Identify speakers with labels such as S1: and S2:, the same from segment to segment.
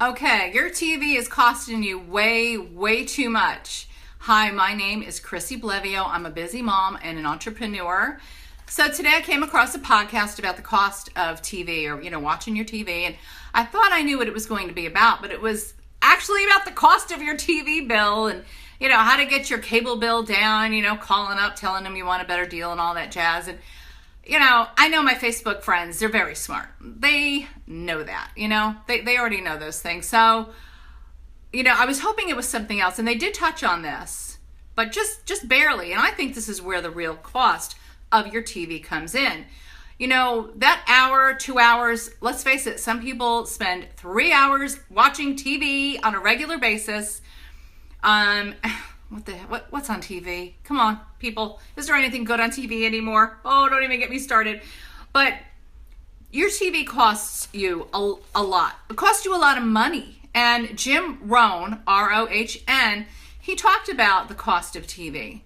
S1: Okay, your TV is costing you way too much. Hi, my name is Chrissy Blevio. I'm a busy mom and an entrepreneur. So today I came across a podcast about the cost of TV or, watching your TV. And I thought I knew what it was going to be about, but it was actually about the cost of your TV bill and, how to get your cable bill down, calling up, telling them you want a better deal and all that jazz. And I know my Facebook friends, they're very smart. They know that, they already know those things. So, I was hoping it was something else, and they did touch on this, but just barely. And I think this is where the real cost of your TV comes in. That hour, 2 hours, let's face it, some people spend 3 hours watching TV on a regular basis. What's on TV? Come on, people. Is there anything good on TV anymore? Oh, don't even get me started. But your TV costs you a lot. It costs you a lot of money. And Jim Rohn, R-O-H-N, he talked about the cost of TV.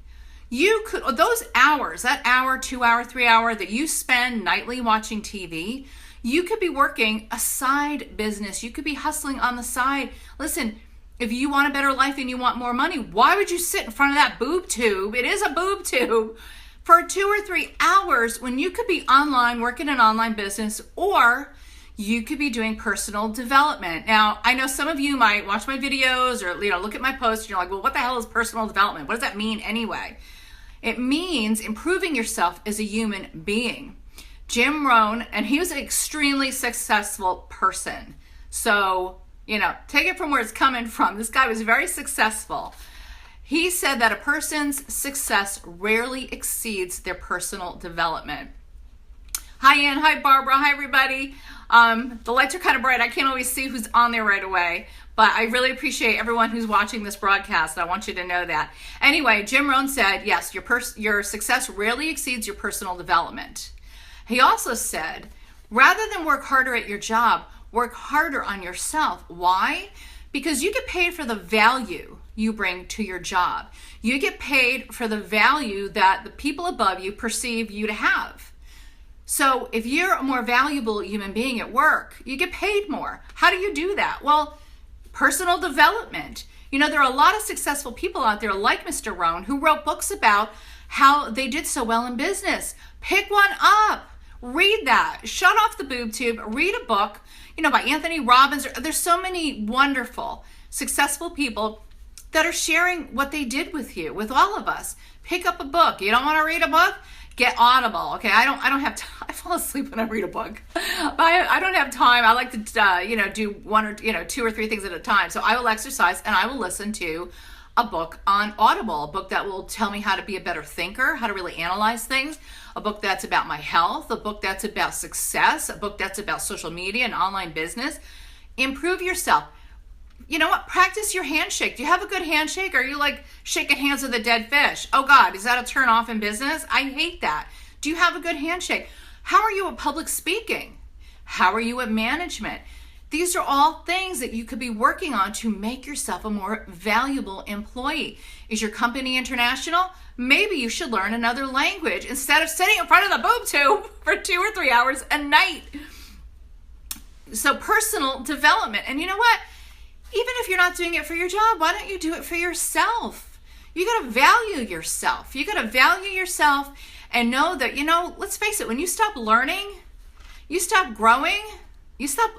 S1: You could, those hours, that hour, 2 hour, 3 hour that you spend nightly watching TV, you could be working a side business. You could be hustling on the side. Listen, if you want a better life and you want more money, why would you sit in front of that boob tube? It is a boob tube for 2 or 3 hours when you could be online working an online business, or you could be doing personal development. Now, I know some of you might watch my videos or look at my posts and you're like, well, what the hell is personal development? What does that mean anyway? It means improving yourself as a human being. Jim Rohn, and he was an extremely successful person. So, take it from where it's coming from. This guy was very successful. He said that a person's success rarely exceeds their personal development. Hi, Ann. Hi, Barbara. Hi, everybody. The lights are kind of bright. I can't always see who's on there right away, but I really appreciate everyone who's watching this broadcast. I want you to know that. Anyway, Jim Rohn said, yes, your success rarely exceeds your personal development. He also said, rather than work harder at your job, work harder on yourself. Why? Because you get paid for the value you bring to your job. You get paid for the value that the people above you perceive you to have. So if you're a more valuable human being at work, you get paid more. How do you do that? Well, personal development. There are a lot of successful people out there like Mr. Rohn who wrote books about how they did so well in business. Pick one up. Read that. Shut off the boob tube. Read a book, by Anthony Robbins. There's so many wonderful, successful people that are sharing what they did with you, with all of us. Pick up a book. You don't want to read a book? Get Audible. Okay, I don't have time. I fall asleep when I read a book, but I don't have time. I like to do one or 2 or 3 things at a time. So I will exercise and I will listen to a book on Audible, a book that will tell me how to be a better thinker, how to really analyze things, a book that's about my health, a book that's about success, a book that's about social media and online business. Improve yourself. You know what? Practice your handshake. Do you have a good handshake? Or are you like shaking hands with a dead fish? Oh God, is that a turn off in business? I hate that. Do you have a good handshake? How are you at public speaking? How are you at management? These are all things that you could be working on to make yourself a more valuable employee. Is your company international? Maybe you should learn another language instead of sitting in front of the boob tube for 2 or 3 hours a night. So personal development. And you know what? Even if you're not doing it for your job, why don't you do it for yourself? You got to value yourself. You got to value yourself and know that, let's face it, when you stop learning, you stop growing, you stop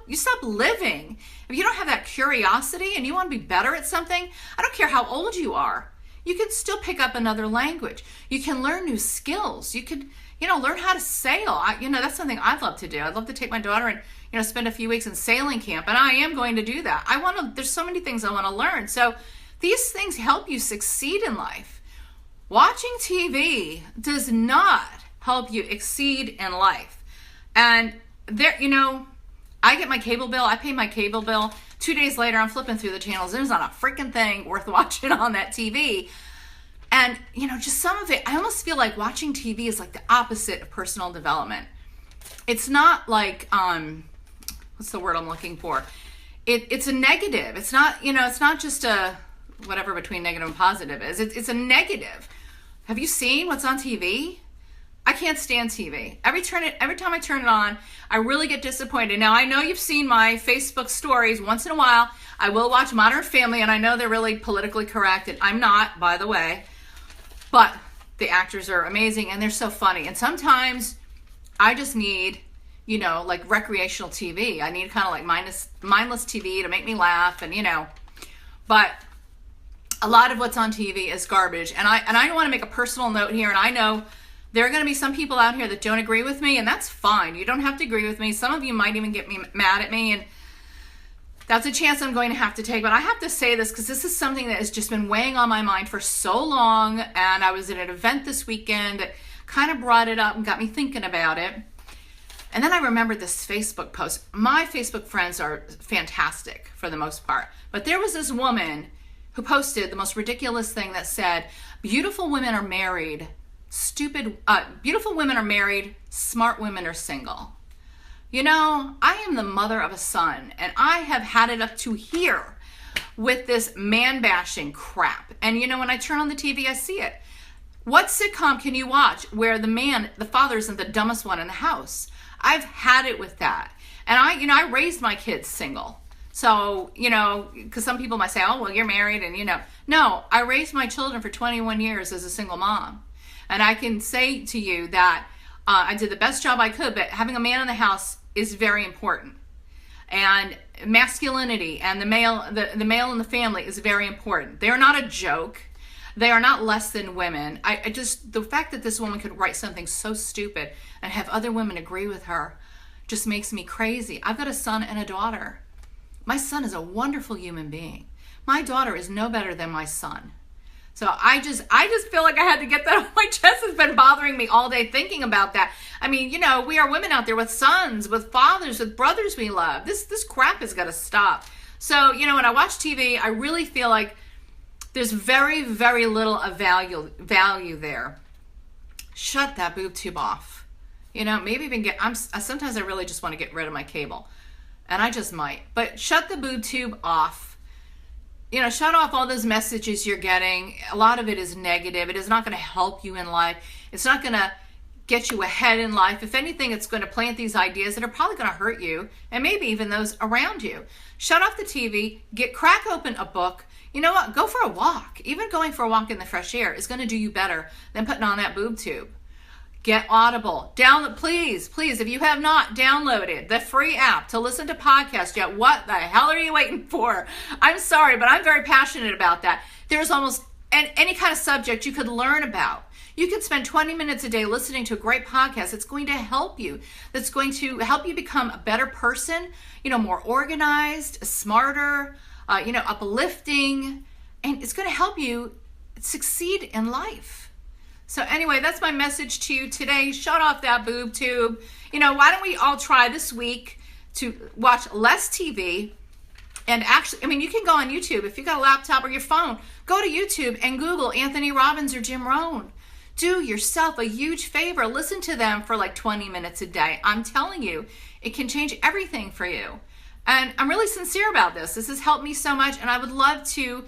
S1: living. If you don't have that curiosity and you want to be better at something, I don't care how old you are, you can still pick up another language. You can learn new skills. You could, learn how to sail. That's something I'd love to do. I'd love to take my daughter and, spend a few weeks in sailing camp, and I am going to do that. There's so many things I want to learn. So these things help you succeed in life. Watching TV does not help you exceed in life. And there, I get my cable bill. I pay my cable bill. 2 days later, I'm flipping through the channels. There's not a freaking thing worth watching on that TV. And, just some of it, I almost feel like watching TV is like the opposite of personal development. It's not like, what's the word I'm looking for? It's a negative. It's not, it's not just a, whatever between negative and positive is. It's a negative. Have you seen what's on TV? I can't stand TV. Every time I turn it on, I really get disappointed. Now, I know you've seen my Facebook stories. Once in a while, I will watch Modern Family, and I know they're really politically correct, and I'm not, by the way. But the actors are amazing, and they're so funny. And sometimes I just need, like recreational TV. I need kind of like mindless TV to make me laugh, and But a lot of what's on TV is garbage. And I want to make a personal note here, and I know there are going to be some people out here that don't agree with me, and that's fine. You don't have to agree with me. Some of you might even get me mad at me, and that's a chance I'm going to have to take. But I have to say this because this is something that has just been weighing on my mind for so long, and I was at an event this weekend that kind of brought it up and got me thinking about it. And then I remembered this Facebook post. My Facebook friends are fantastic for the most part, but there was this woman who posted the most ridiculous thing that said, beautiful women are married, beautiful women are married, smart women are single. I am the mother of a son, and I have had it up to here with this man-bashing crap. And when I turn on the TV, I see it. What sitcom can you watch where the father isn't the dumbest one in the house? I've had it with that. And I raised my kids single. So, because some people might say, oh, well, you're married, and No, I raised my children for 21 years as a single mom. And I can say to you that I did the best job I could, but having a man in the house is very important. And masculinity and the male in the family is very important. They are not a joke. They are not less than women. The fact that this woman could write something so stupid and have other women agree with her just makes me crazy. I've got a son and a daughter. My son is a wonderful human being. My daughter is no better than my son. So I just feel like I had to get that off my chest. It's been bothering me all day thinking about that. I mean, we are women out there with sons, with fathers, with brothers we love. This crap has got to stop. So, when I watch TV, I really feel like there's very, very little of value there. Shut that boob tube off. Maybe even sometimes I really just want to get rid of my cable. And I just might. But shut the boob tube off. Shut off all those messages you're getting. A lot of it is negative. It is not going to help you in life. It's not going to get you ahead in life. If anything, it's going to plant these ideas that are probably going to hurt you and maybe even those around you. Shut off the TV. Crack open a book. You know what? Go for a walk. Even going for a walk in the fresh air is going to do you better than putting on that boob tube. Get Audible. Download, please, if you have not downloaded the free app to listen to podcasts yet, what the hell are you waiting for? I'm sorry, but I'm very passionate about that. There's almost any kind of subject you could learn about. You could spend 20 minutes a day listening to a great podcast. It's going to help you. That's going to help you become a better person, more organized, smarter, uplifting, and it's going to help you succeed in life. So anyway, that's my message to you today. Shut off that boob tube. Why don't we all try this week to watch less TV? And actually, you can go on YouTube. If you got a laptop or your phone, go to YouTube and Google Anthony Robbins or Jim Rohn. Do yourself a huge favor. Listen to them for like 20 minutes a day. I'm telling you, it can change everything for you. And I'm really sincere about this. This has helped me so much, and I would love to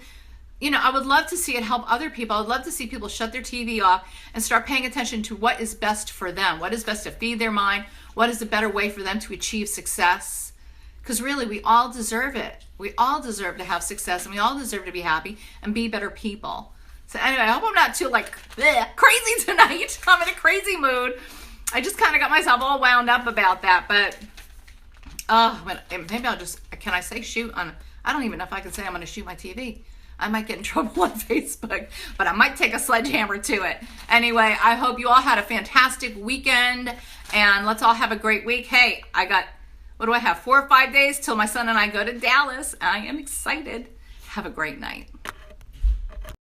S1: see it help other people. I would love to see people shut their TV off and start paying attention to what is best for them, what is best to feed their mind, what is a better way for them to achieve success. Because really, we all deserve it. We all deserve to have success, and we all deserve to be happy and be better people. So anyway, I hope I'm not too crazy tonight. I'm in a crazy mood. I just kind of got myself all wound up about that, but maybe can I say shoot on, I don't even know if I can say I'm going to shoot my TV. I might get in trouble on Facebook, but I might take a sledgehammer to it. Anyway, I hope you all had a fantastic weekend, and let's all have a great week. Hey, what do I have, 4 or 5 days till my son and I go to Dallas. I am excited. Have a great night.